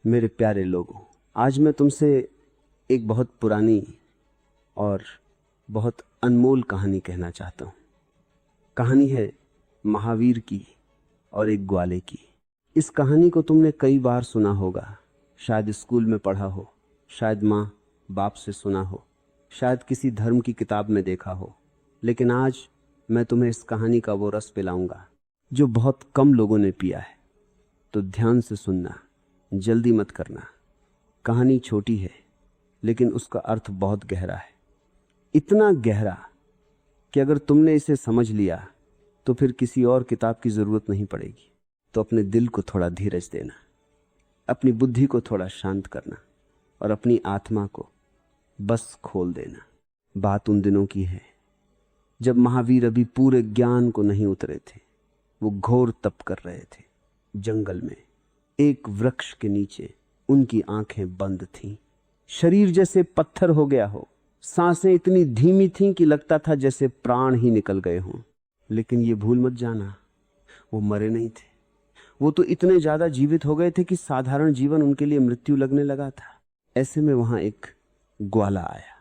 मेरे प्यारे लोगों, आज मैं तुमसे एक बहुत पुरानी और बहुत अनमोल कहानी कहना चाहता हूँ। कहानी है महावीर की और एक ग्वाले की। इस कहानी को तुमने कई बार सुना होगा, शायद स्कूल में पढ़ा हो, शायद माँ बाप से सुना हो, शायद किसी धर्म की किताब में देखा हो, लेकिन आज मैं तुम्हें इस कहानी का वो रस पिलाऊंगा जो बहुत कम लोगों ने पिया है। तो ध्यान से सुनना, जल्दी मत करना। कहानी छोटी है लेकिन उसका अर्थ बहुत गहरा है, इतना गहरा कि अगर तुमने इसे समझ लिया तो फिर किसी और किताब की जरूरत नहीं पड़ेगी। तो अपने दिल को थोड़ा धीरज देना, अपनी बुद्धि को थोड़ा शांत करना और अपनी आत्मा को बस खोल देना। बात उन दिनों की है जब महावीर अभी पूरे ज्ञान को नहीं उतरे थे। वो घोर तप कर रहे थे जंगल में, एक वृक्ष के नीचे। उनकी आंखें बंद थीं, शरीर जैसे पत्थर हो गया हो, सांसें इतनी धीमी थीं कि लगता था जैसे प्राण ही निकल गए हों। लेकिन ये भूल मत जाना, वो मरे नहीं थे। वो तो इतने ज्यादा जीवित हो गए थे कि साधारण जीवन उनके लिए मृत्यु लगने लगा था। ऐसे में वहां एक ग्वाला आया,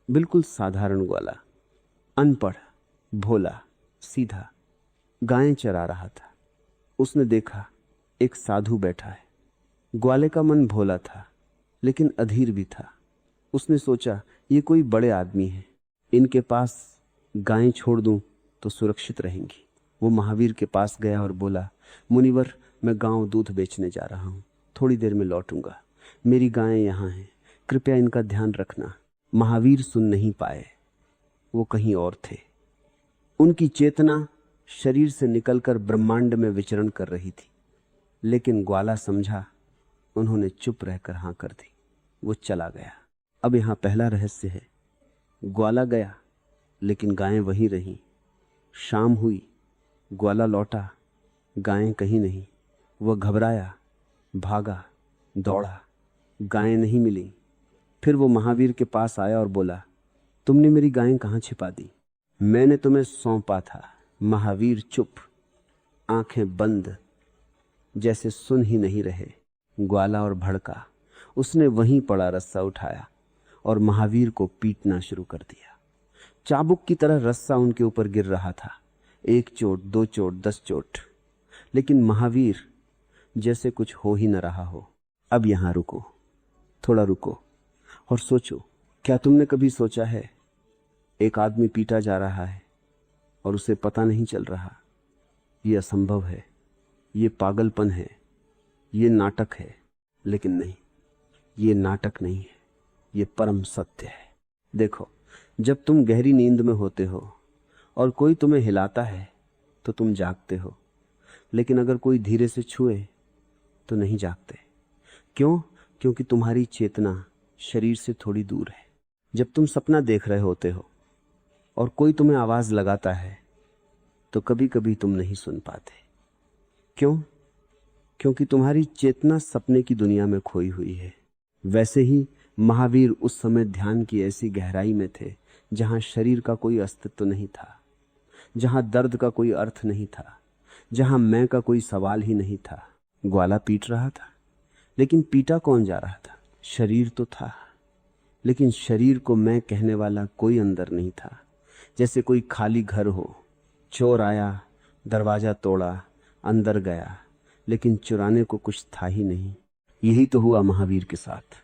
बिल्कुल साधारण ग्वाला, अनपढ़, भोला, सीधा, गायें चरा रहा था। उसने देखा एक साधु बैठा है। ग्वाले का मन भोला था लेकिन अधीर भी था। उसने सोचा ये कोई बड़े आदमी हैं, इनके पास गायें छोड़ दूं तो सुरक्षित रहेंगी। वो महावीर के पास गया और बोला, मुनिवर, मैं गांव दूध बेचने जा रहा हूं, थोड़ी देर में लौटूंगा। मेरी गायें यहां हैं, कृपया इनका ध्यान रखना। महावीर सुन नहीं पाए, वो कहीं और थे। उनकी चेतना शरीर से निकलकर ब्रह्मांड में विचरण कर रही थी। लेकिन ग्वाला समझा, उन्होंने चुप रहकर हां कर दी। वो चला गया। अब यहां पहला रहस्य है। ग्वाला गया लेकिन गायें वहीं रहीं। शाम हुई, ग्वाला लौटा, गायें कहीं नहीं। वह घबराया, भागा, दौड़ा, गायें नहीं मिली। फिर वो महावीर के पास आया और बोला, तुमने मेरी गायें कहां छिपा दी? मैंने तुम्हें सौंपा था। महावीर चुप, आंखें बंद, जैसे सुन ही नहीं रहे। ग्वाला और भड़का। उसने वहीं पड़ा रस्सा उठाया और महावीर को पीटना शुरू कर दिया। चाबुक की तरह रस्सा उनके ऊपर गिर रहा था। 1 चोट, 2 चोट, 10 चोट। लेकिन महावीर जैसे कुछ हो ही न रहा हो। अब यहां रुको, थोड़ा रुको और सोचो, क्या तुमने कभी सोचा है एक आदमी पीटा जा रहा है और उसे पता नहीं चल रहा? यह असंभव है, ये पागलपन है, ये नाटक है। लेकिन नहीं, ये नाटक नहीं है, ये परम सत्य है। देखो, जब तुम गहरी नींद में होते हो और कोई तुम्हें हिलाता है तो तुम जागते हो, लेकिन अगर कोई धीरे से छुए तो नहीं जागते। क्यों? क्योंकि तुम्हारी चेतना शरीर से थोड़ी दूर है। जब तुम सपना देख रहे होते हो और कोई तुम्हें आवाज लगाता है तो कभी कभी तुम नहीं सुन पाते। क्यों? क्योंकि तुम्हारी चेतना सपने की दुनिया में खोई हुई है। वैसे ही महावीर उस समय ध्यान की ऐसी गहराई में थे जहां शरीर का कोई अस्तित्व नहीं था, जहां दर्द का कोई अर्थ नहीं था, जहां मैं का कोई सवाल ही नहीं था। ग्वाला पीट रहा था, लेकिन पीटा कौन जा रहा था? शरीर तो था, लेकिन शरीर को मैं कहने वाला कोई अंदर नहीं था। जैसे कोई खाली घर हो, चोर आया, दरवाजा तोड़ा, अंदर गया, लेकिन चुराने को कुछ था ही नहीं। यही तो हुआ महावीर के साथ।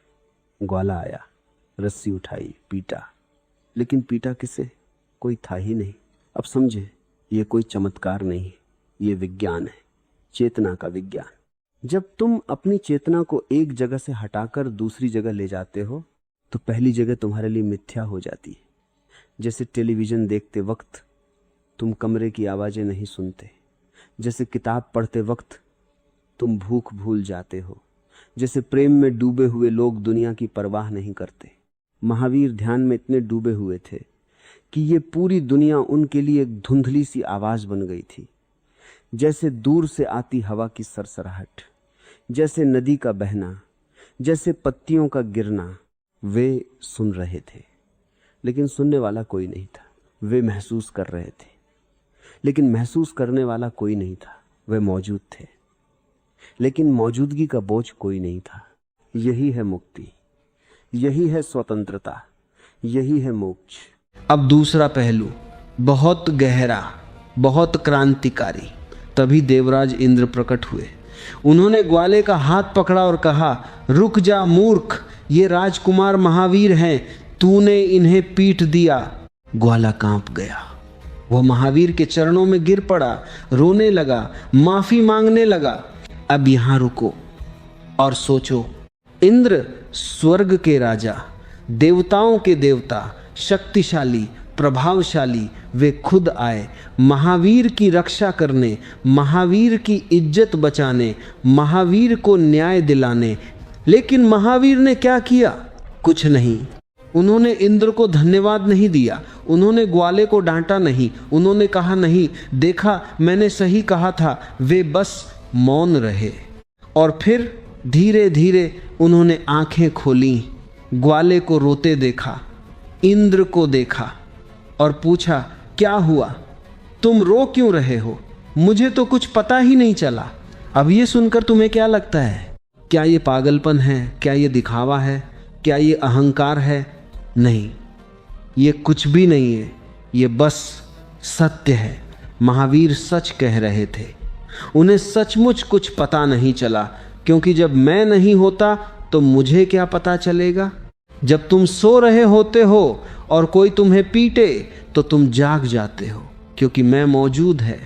ग्वाला आया, रस्सी उठाई, पीटा, लेकिन पीटा किसे? कोई था ही नहीं। अब समझे, ये कोई चमत्कार नहीं है, ये विज्ञान है, चेतना का विज्ञान। जब तुम अपनी चेतना को एक जगह से हटाकर दूसरी जगह ले जाते हो तो पहली जगह तुम्हारे लिए मिथ्या हो जाती है। जैसे टेलीविजन देखते वक्त तुम कमरे की आवाजें नहीं सुनते, जैसे किताब पढ़ते वक्त तुम भूख भूल जाते हो, जैसे प्रेम में डूबे हुए लोग दुनिया की परवाह नहीं करते। महावीर ध्यान में इतने डूबे हुए थे कि ये पूरी दुनिया उनके लिए एक धुंधली सी आवाज बन गई थी, जैसे दूर से आती हवा की सरसराहट, जैसे नदी का बहना, जैसे पत्तियों का गिरना। वे सुन रहे थे लेकिन सुनने वाला कोई नहीं था। वे महसूस कर रहे थे लेकिन महसूस करने वाला कोई नहीं था। वे मौजूद थे लेकिन मौजूदगी का बोझ कोई नहीं था। यही है मुक्ति, यही है स्वतंत्रता, यही है मोक्ष। अब दूसरा पहलू बहुत गहरा, बहुत क्रांतिकारी। तभी देवराज इंद्र प्रकट हुए। उन्होंने ग्वाले का हाथ पकड़ा और कहा, रुक जा मूर्ख, ये राजकुमार महावीर हैं, तूने इन्हें पीट दिया। ग्वाला कांप गया। वह महावीर के चरणों में गिर पड़ा, रोने लगा, माफी मांगने लगा। अब यहां रुको और सोचो। इंद्र स्वर्ग के राजा, देवताओं के देवता, शक्तिशाली, प्रभावशाली, वे खुद आए महावीर की रक्षा करने, महावीर की इज्जत बचाने, महावीर को न्याय दिलाने। लेकिन महावीर ने क्या किया? कुछ नहीं। उन्होंने इंद्र को धन्यवाद नहीं दिया, उन्होंने ग्वाले को डांटा नहीं, उन्होंने कहा नहीं, देखा मैंने सही कहा था। वे बस मौन रहे। और फिर धीरे धीरे उन्होंने आंखें खोली, ग्वाले को रोते देखा, इंद्र को देखा और पूछा, क्या हुआ? तुम रो क्यों रहे हो? मुझे तो कुछ पता ही नहीं चला। अब ये सुनकर तुम्हें क्या लगता है? क्या ये पागलपन है? क्या ये दिखावा है? क्या ये अहंकार है? नहीं, ये कुछ भी नहीं है। ये बस सत्य है। महावीर सच कह रहे थे। उन्हें सचमुच कुछ पता नहीं चला, क्योंकि जब मैं नहीं होता तो मुझे क्या पता चलेगा? जब तुम सो रहे होते हो और कोई तुम्हें पीटे तो तुम जाग जाते हो, क्योंकि मैं मौजूद है,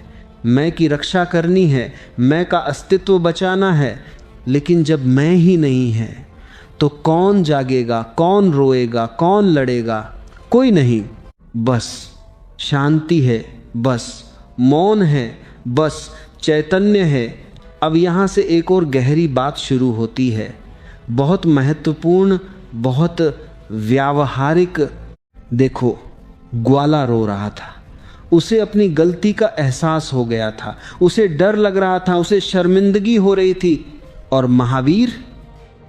मैं की रक्षा करनी है, मैं का अस्तित्व बचाना है। लेकिन जब मैं ही नहीं है तो कौन जागेगा, कौन रोएगा, कौन लड़ेगा? कोई नहीं। बस शांति है, बस मौन है, बस चैतन्य है। अब यहाँ से एक और गहरी बात शुरू होती है, बहुत महत्वपूर्ण, बहुत व्यावहारिक। देखो, ग्वाला रो रहा था, उसे अपनी गलती का एहसास हो गया था, उसे डर लग रहा था, उसे शर्मिंदगी हो रही थी। और महावीर,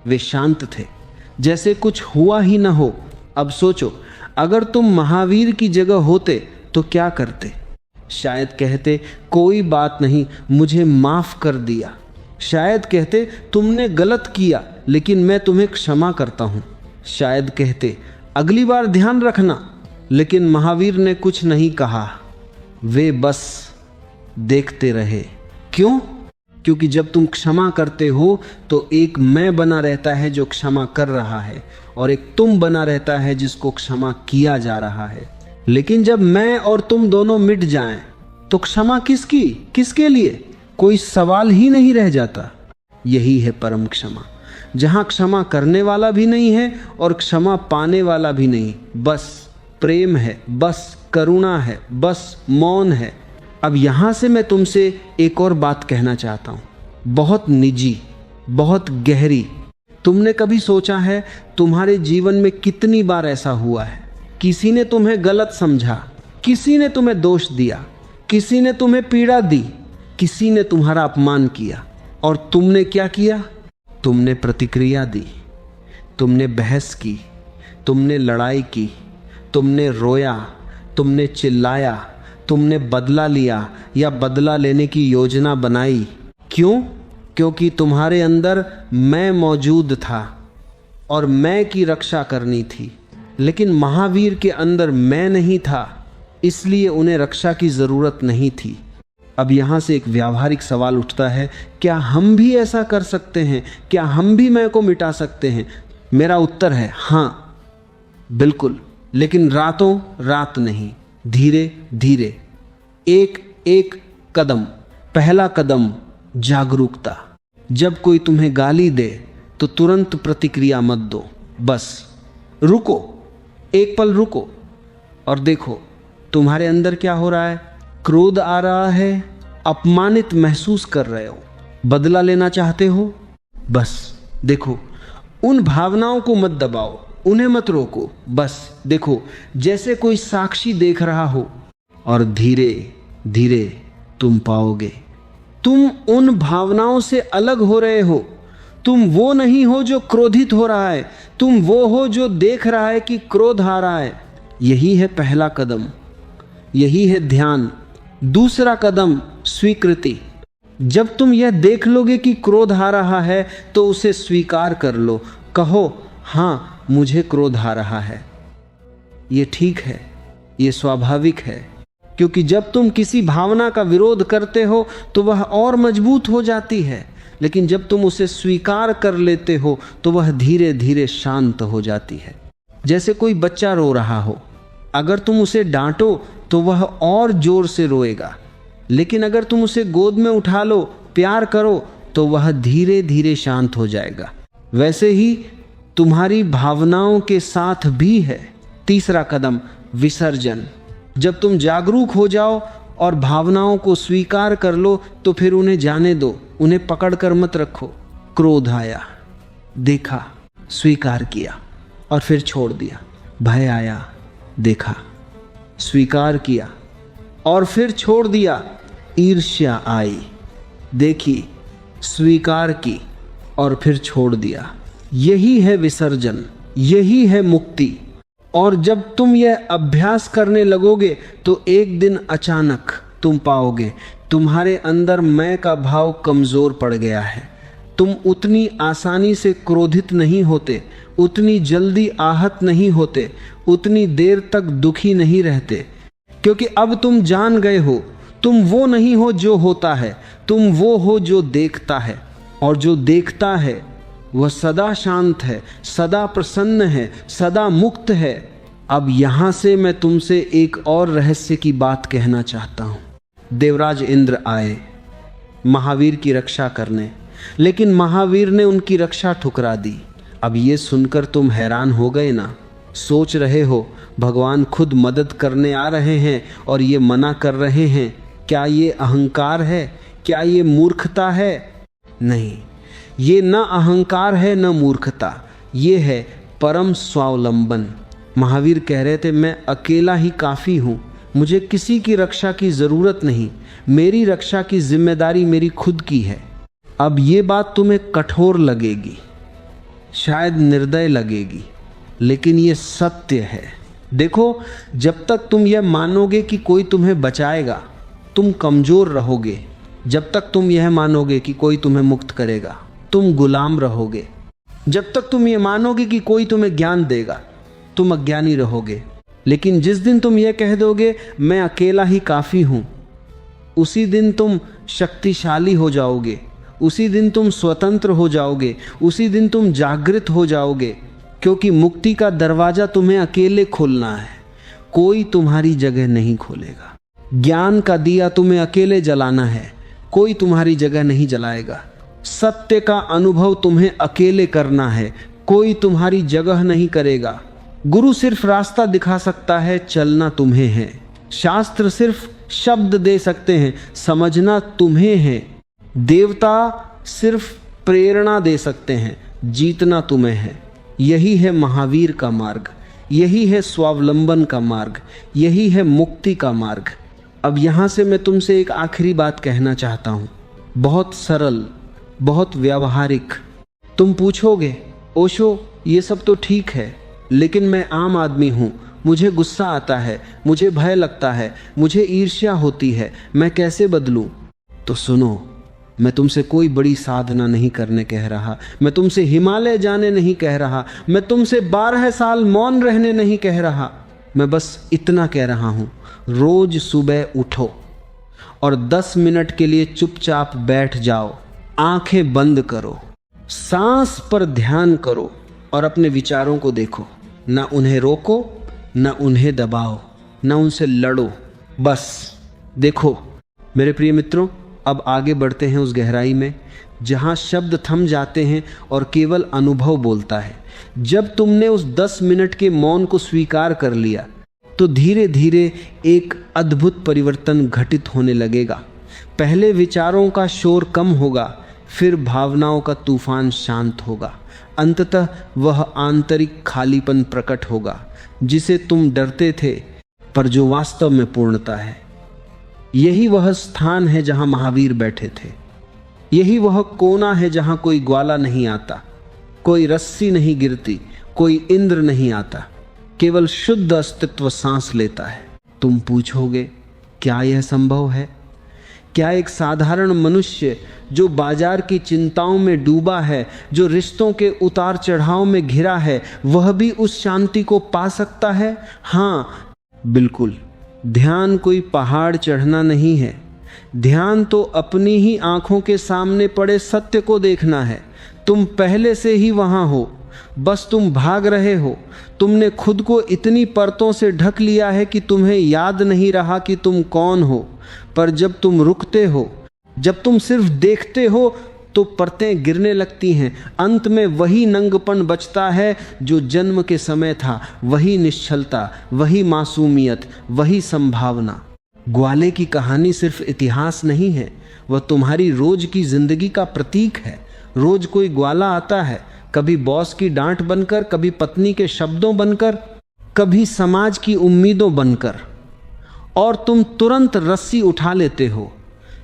वे शांत थे, जैसे कुछ हुआ ही ना हो। अब सोचो, अगर तुम महावीर की जगह होते तो क्या करते? शायद कहते, कोई बात नहीं, मुझे माफ कर दिया। शायद कहते, तुमने गलत किया लेकिन मैं तुम्हें क्षमा करता हूं। शायद कहते, अगली बार ध्यान रखना। लेकिन महावीर ने कुछ नहीं कहा। वे बस देखते रहे। क्यों? क्योंकि जब तुम क्षमा करते हो तो एक मैं बना रहता है जो क्षमा कर रहा है, और एक तुम बना रहता है जिसको क्षमा किया जा रहा है। लेकिन जब मैं और तुम दोनों मिट जाएं तो क्षमा किसकी, किसके लिए? कोई सवाल ही नहीं रह जाता। यही है परम क्षमा, जहां क्षमा करने वाला भी नहीं है और क्षमा पाने वाला भी नहीं। बस प्रेम है, बस करुणा है, बस मौन है। अब यहां से मैं तुमसे एक और बात कहना चाहता हूं, बहुत निजी, बहुत गहरी। तुमने कभी सोचा है तुम्हारे जीवन में कितनी बार ऐसा हुआ है? किसी ने तुम्हें गलत समझा, किसी ने तुम्हें दोष दिया, किसी ने तुम्हें पीड़ा दी, किसी ने तुम्हारा अपमान किया, और तुमने क्या किया? तुमने प्रतिक्रिया दी, तुमने बहस की, तुमने लड़ाई की, तुमने रोया, तुमने चिल्लाया, तुमने बदला लिया या बदला लेने की योजना बनाई। क्यों? क्योंकि तुम्हारे अंदर मैं मौजूद था और मैं की रक्षा करनी थी। लेकिन महावीर के अंदर मैं नहीं था, इसलिए उन्हें रक्षा की जरूरत नहीं थी। अब यहां से एक व्यावहारिक सवाल उठता है, क्या हम भी ऐसा कर सकते हैं? क्या हम भी मैं को मिटा सकते हैं? मेरा उत्तर है हाँ, बिल्कुल। लेकिन रातों रात नहीं, धीरे धीरे, एक एक कदम। पहला कदम जागरूकता। जब कोई तुम्हें गाली दे तो तुरंत प्रतिक्रिया मत दो, बस रुको, एक पल रुको और देखो तुम्हारे अंदर क्या हो रहा है। क्रोध आ रहा है, अपमानित महसूस कर रहे हो, बदला लेना चाहते हो, बस देखो, उन भावनाओं को मत दबाओ, उन्हें मत रोको, बस देखो जैसे कोई साक्षी देख रहा हो। और धीरे धीरे तुम पाओगे तुम उन भावनाओं से अलग हो रहे हो। तुम वो नहीं हो जो क्रोधित हो रहा है, तुम वो हो जो देख रहा है कि क्रोध आ रहा है। यही है पहला कदम, यही है ध्यान। दूसरा कदम स्वीकृति। जब तुम यह देख लोगे कि क्रोध आ रहा है तो उसे स्वीकार कर लो। कहो, हाँ मुझे क्रोध आ रहा है। ये ठीक है, ये स्वाभाविक है, क्योंकि जब तुम किसी भावना का विरोध करते हो तो वह और मजबूत हो जाती है, लेकिन जब तुम उसे स्वीकार कर लेते हो तो वह धीरे धीरे शांत हो जाती है। जैसे कोई बच्चा रो रहा हो, अगर तुम उसे डांटो तो वह और जोर से रोएगा, लेकिन अगर तुम उसे गोद में उठा लो, प्यार करो, तो वह धीरे धीरे शांत हो जाएगा। वैसे ही तुम्हारी भावनाओं के साथ भी है। तीसरा कदम, विसर्जन। जब तुम जागरूक हो जाओ और भावनाओं को स्वीकार कर लो तो फिर उन्हें जाने दो, उन्हें पकड़ कर मत रखो। क्रोध आया, देखा, स्वीकार किया और फिर छोड़ दिया। भय आया, देखा, स्वीकार किया और फिर छोड़ दिया। ईर्ष्या आई, देखी, स्वीकार की और फिर छोड़ दिया। यही है विसर्जन, यही है मुक्ति। और जब तुम यह अभ्यास करने लगोगे तो एक दिन अचानक तुम पाओगे तुम्हारे अंदर मैं का भाव कमजोर पड़ गया है। तुम उतनी आसानी से क्रोधित नहीं होते, उतनी जल्दी आहत नहीं होते, उतनी देर तक दुखी नहीं रहते, क्योंकि अब तुम जान गए हो तुम वो नहीं हो जो होता है, तुम वो हो जो देखता है। और जो देखता है वह सदा शांत है, सदा प्रसन्न है, सदा मुक्त है। अब यहां से मैं तुमसे एक और रहस्य की बात कहना चाहता हूं। देवराज इंद्र आए महावीर की रक्षा करने, लेकिन महावीर ने उनकी रक्षा ठुकरा दी। अब ये सुनकर तुम हैरान हो गए ना? सोच रहे हो भगवान खुद मदद करने आ रहे हैं और ये मना कर रहे हैं। क्या ये अहंकार है? क्या ये मूर्खता है? नहीं, ये न अहंकार है न मूर्खता, ये है परम स्वावलंबन। महावीर कह रहे थे, मैं अकेला ही काफ़ी हूँ, मुझे किसी की रक्षा की ज़रूरत नहीं, मेरी रक्षा की जिम्मेदारी मेरी खुद की है। अब ये बात तुम्हें कठोर लगेगी, शायद निर्दय लगेगी, लेकिन ये सत्य है। देखो, जब तक तुम यह मानोगे कि कोई तुम्हें बचाएगा, तुम कमज़ोर रहोगे। जब तक तुम यह मानोगे कि कोई तुम्हें मुक्त करेगा, तुम गुलाम रहोगे। जब तक तुम ये मानोगे कि कोई तुम्हें ज्ञान देगा, तुम अज्ञानी रहोगे। लेकिन जिस दिन तुम यह कह दोगे मैं अकेला ही काफ़ी हूँ, उसी दिन तुम शक्तिशाली हो जाओगे, उसी दिन तुम स्वतंत्र हो जाओगे, उसी दिन तुम जागृत हो जाओगे, क्योंकि मुक्ति का दरवाज़ा तुम्हें अकेले खोलना है, कोई तुम्हारी जगह नहीं खोलेगा। ज्ञान का दिया तुम्हें अकेले जलाना है, कोई तुम्हारी जगह नहीं जलाएगा। सत्य का अनुभव तुम्हें अकेले करना है, कोई तुम्हारी जगह नहीं करेगा। गुरु सिर्फ रास्ता दिखा सकता है, चलना तुम्हें है। शास्त्र सिर्फ शब्द दे सकते हैं, समझना तुम्हें है। देवता सिर्फ प्रेरणा दे सकते हैं, जीतना तुम्हें है। यही है महावीर का मार्ग, यही है स्वावलंबन का मार्ग, यही है मुक्ति का मार्ग। अब यहाँ से मैं तुमसे एक आखिरी बात कहना चाहता हूँ, बहुत सरल, बहुत व्यावहारिक। तुम पूछोगे, ओशो ये सब तो ठीक है, लेकिन मैं आम आदमी हूँ, मुझे गुस्सा आता है, मुझे भय लगता है, मुझे ईर्ष्या होती है, मैं कैसे बदलूं? तो सुनो, मैं तुमसे कोई बड़ी साधना नहीं करने कह रहा, मैं तुमसे हिमालय जाने नहीं कह रहा, मैं तुमसे 12 साल मौन रहने नहीं कह रहा। मैं बस इतना कह रहा हूँ, रोज सुबह उठो और 10 मिनट के लिए चुपचाप बैठ जाओ, आंखें बंद करो, सांस पर ध्यान करो और अपने विचारों को देखो। ना उन्हें रोको, ना उन्हें दबाओ, ना उनसे लड़ो, बस देखो। मेरे प्रिय मित्रों, अब आगे बढ़ते हैं उस गहराई में जहाँ शब्द थम जाते हैं और केवल अनुभव बोलता है। जब तुमने उस 10 मिनट के मौन को स्वीकार कर लिया तो धीरे धीरे एक अद्भुत परिवर्तन घटित होने लगेगा। पहले विचारों का शोर कम होगा, फिर भावनाओं का तूफान शांत होगा, अंततः वह आंतरिक खालीपन प्रकट होगा जिसे तुम डरते थे, पर जो वास्तव में पूर्णता है। यही वह स्थान है जहां महावीर बैठे थे, यही वह कोना है जहां कोई ग्वाला नहीं आता, कोई रस्सी नहीं गिरती, कोई इंद्र नहीं आता, केवल शुद्ध अस्तित्व सांस लेता है। तुम पूछोगे, क्या यह संभव है? क्या एक साधारण मनुष्य जो बाजार की चिंताओं में डूबा है, जो रिश्तों के उतार चढ़ाव में घिरा है, वह भी उस शांति को पा सकता है? हाँ, बिल्कुल। ध्यान कोई पहाड़ चढ़ना नहीं है। ध्यान तो अपनी ही आंखों के सामने पड़े सत्य को देखना है। तुम पहले से ही वहां हो, बस तुम भाग रहे हो। तुमने खुद को इतनी परतों से ढक लिया है कि तुम्हें याद नहीं रहा कि तुम कौन हो। पर जब तुम रुकते हो, जब तुम सिर्फ देखते हो, तो परतें गिरने लगती हैं। अंत में वही नंगपन बचता है जो जन्म के समय था, वही निश्चलता, वही मासूमियत, वही संभावना। ग्वाले की कहानी सिर्फ इतिहास नहीं है, वह तुम्हारी रोज की जिंदगी का प्रतीक है। रोज कोई ग्वाला आता है, कभी बॉस की डांट बनकर, कभी पत्नी के शब्दों बनकर, कभी समाज की उम्मीदों बनकर, और तुम तुरंत रस्सी उठा लेते हो,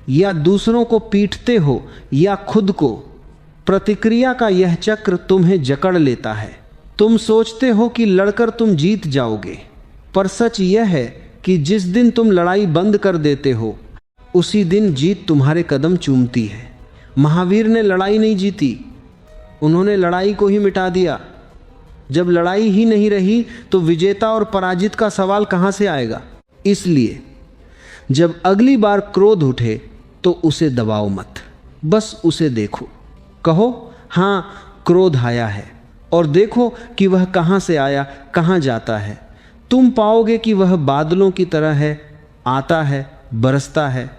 या दूसरों को पीटते हो, या खुद को। प्रतिक्रिया का यह चक्र तुम्हें जकड़ लेता है। तुम सोचते हो कि लड़कर तुम जीत जाओगे, पर सच यह है कि जिस दिन तुम लड़ाई बंद कर देते हो, उसी दिन जीत तुम्हारे कदम चूमती है। महावीर ने लड़ाई नहीं जीती, उन्होंने लड़ाई को ही मिटा दिया। जब लड़ाई ही नहीं रही तो विजेता और पराजित का सवाल कहां से आएगा? इसलिए जब अगली बार क्रोध उठे तो उसे दबाओ मत, बस उसे देखो। कहो, हाँ क्रोध आया है, और देखो कि वह कहां से आया, कहां जाता है। तुम पाओगे कि वह बादलों की तरह है, आता है, बरसता है,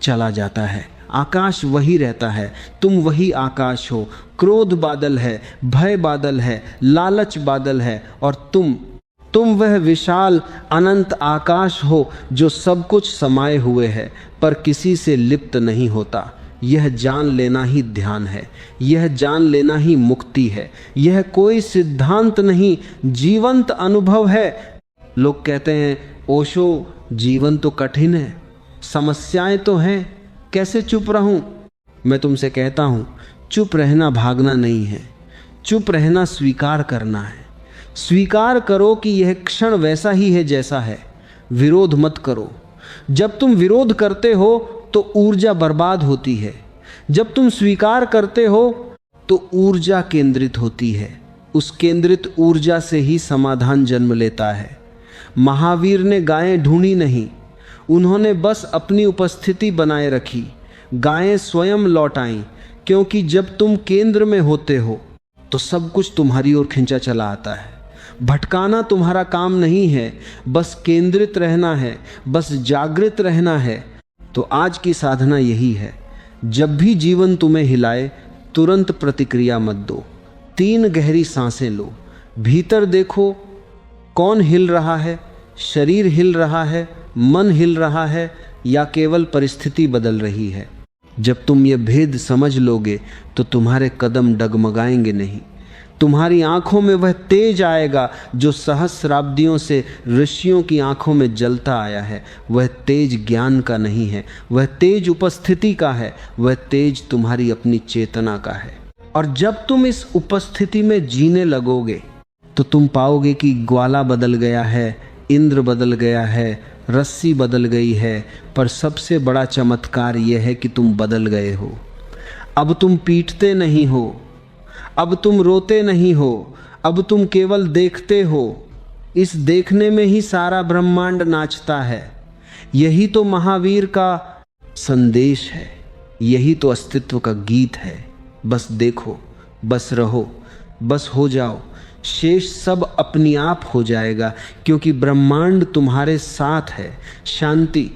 चला जाता है। आकाश वही रहता है, तुम वही आकाश हो। क्रोध बादल है, भय बादल है, लालच बादल है, और तुम वह विशाल अनंत आकाश हो जो सब कुछ समाये हुए है, पर किसी से लिप्त नहीं होता। यह जान लेना ही ध्यान है, यह जान लेना ही मुक्ति है। यह कोई सिद्धांत नहीं, जीवंत अनुभव है। लोग कहते हैं, ओशो जीवन तो कठिन है, समस्याएं तो हैं, कैसे चुप रहूं? मैं तुमसे कहता हूं, चुप रहना भागना नहीं है, चुप रहना स्वीकार करना है। स्वीकार करो कि यह क्षण वैसा ही है जैसा है। विरोध मत करो। जब तुम विरोध करते हो तो ऊर्जा बर्बाद होती है। जब तुम स्वीकार करते हो तो ऊर्जा केंद्रित होती है। उस केंद्रित ऊर्जा से ही समाधान जन्म लेता है। महावीर ने गायें ढूंढी नहीं, उन्होंने बस अपनी उपस्थिति बनाए रखी। गायें स्वयं लौट आईं, क्योंकि जब तुम केंद्र में होते हो तो सब कुछ तुम्हारी ओर खींचा चला आता है। भटकाना तुम्हारा काम नहीं है, बस केंद्रित रहना है, बस जागृत रहना है। तो आज की साधना यही है, जब भी जीवन तुम्हें हिलाए तुरंत प्रतिक्रिया मत दो। 3 गहरी सांसें लो, भीतर देखो कौन हिल रहा है, शरीर हिल रहा है, मन हिल रहा है, या केवल परिस्थिति बदल रही है। जब तुम ये भेद समझ लोगे तो तुम्हारे कदम डगमगाएंगे नहीं। तुम्हारी आंखों में वह तेज आएगा जो सहस्राब्दियों से ऋषियों की आंखों में जलता आया है। वह तेज ज्ञान का नहीं है, वह तेज उपस्थिति का है, वह तेज तुम्हारी अपनी चेतना का है। और जब तुम इस उपस्थिति में जीने लगोगे तो तुम पाओगे कि ग्वाला बदल गया है, इंद्र बदल गया है, रस्सी बदल गई है, पर सबसे बड़ा चमत्कार यह है कि तुम बदल गए हो। अब तुम पीटते नहीं हो, अब तुम रोते नहीं हो, अब तुम केवल देखते हो। इस देखने में ही सारा ब्रह्मांड नाचता है। यही तो महावीर का संदेश है, यही तो अस्तित्व का गीत है। बस देखो, बस रहो, बस हो जाओ, शेष सब अपने आप हो जाएगा, क्योंकि ब्रह्मांड तुम्हारे साथ है। शांति